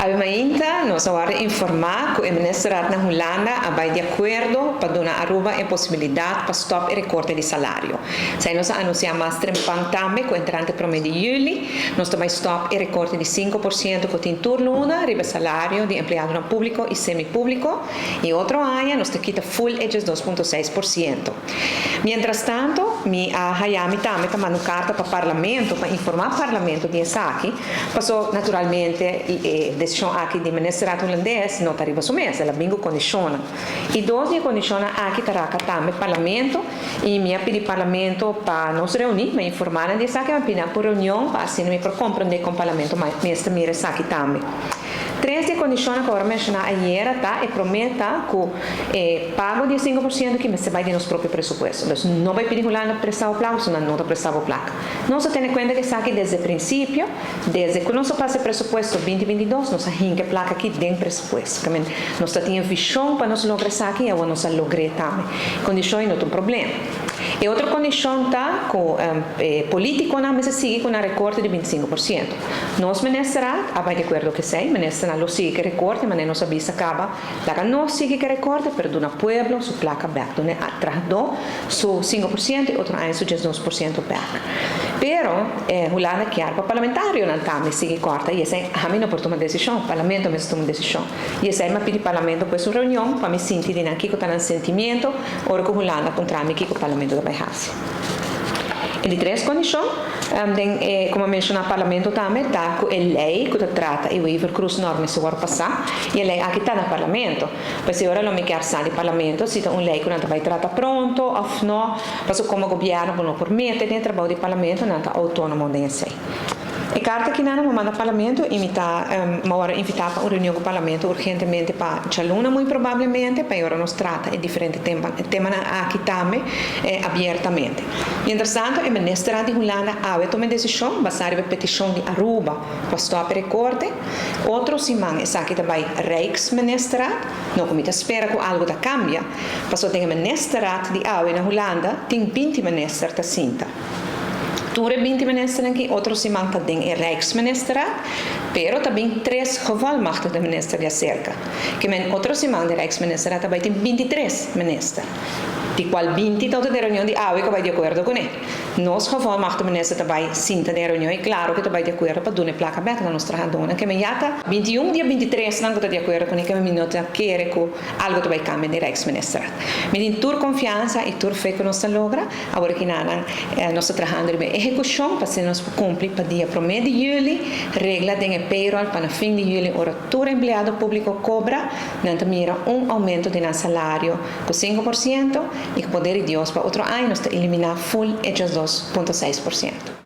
Ainda nós vamos informar que o Ministério da Holanda vai de acordo para dar a Aruba a possibilidade para stop e recorte de salário. Se nós anunciamos mais trempang também que entrante para o mês de julho, nós também stop e recorte de 5% que tem turno riba salário de empregado público e semipúblico e outro ano nós quita full edges 2,6%. Mientras tanto, mi hayami também para mandar carta para o parlamento para informar o parlamento de essa aqui, passou naturalmente decisão aqui do Ministério holandês não arriva a mês, ela bingo condiciona. E dois condiciona aqui taraka também parlamento e minha pedi parlamento para nos reunir, me informar dessa aqui, me pedir por reunião para assim me compreender com o parlamento, mas me essa aqui também. Três de condições que eu mencionei ayer tá e prometa que pago de 5% que se vai de nosso próprio presupuesto. Então, não vai pedir lá prestar o placa, senão não prestar o placa. Nós temos em conta que isso aqui desde o princípio, desde que nós passamos o presupuesto 2022, nós temos que placa aqui dentro do presupuesto. Nós temos visão para nós lograr isso aqui e nós logramos também. Condições não tem problema. E outra condição tá que político não se sigue com a recorte de 25%. Nós ministrar, vai de acordo que sei, ministrar lo sigue que recorte, mas não sabia se acaba. Lá não sigue que recorte, pero do pueblo su placa back, donde atrasou su 5% e outro ano su 12% back. Pero Holanda chiaro para parlamentario não tá me sigue corta e esse a mim não por tomar decisão, parlamento me toma decisão. E esse me pedi parlamento para sua reunião para me sentir de aqui com tal sentimento, ora que Holanda contra mim que o parlamento da Baixas. E de três condições, como mencionou o parlamento também, tá que a lei que trata e o Iver Cruz normas se vai passar, e a lei aqui está no parlamento, pois se ora não me quer sair do parlamento, se tem uma lei que não vai tratar pronto, ou não, mas como o governo não permite, tem trabalho do parlamento, não está autônomo desse. E carta que não me manda ao parlamento e me está invitar para uma reunião com o parlamento urgentemente para Chaluna, muito provavelmente, para agora nos trata de diferentes temas aqui também, abertamente. Entretanto, o Ministério de Holanda ha tomado decisão, baseada na petição de Aruba, para stop recorte. Outro semana, essa aqui também Rijksministerium, não como espera que algo da cambia, mas tem o Ministério de AUE na Holanda, tem 20 ministérios da cinta. Ture 20 ministers aqui, outros se manca den Rijksministerium, pero também 3 gevolmachtigde do minister de acerca. Que men outros se manca de Rijksministerium também tem 23 ministers. De qual 20 toda a reunião de AUE que vai de acordo com ele. Nós gevolmachtigde minister também sinta de reunião e claro que também de acordo para dar placa aberta na nossa radona. Que men jata 21 dia 23 não está de acordo com ele, que men minuto quer que algo também cambie de Rijksministerium. Men in tur confiança e tur fé que nós logra, agora que nada nós trabalhando bem execução para se nós cumprir para dia 1 de julho, regra de payroll para fim de julho, ora todo empregado público cobra, não mira aumento de salário com 5% e que poder de Deus para outro ano nós eliminar full edges 2,6%.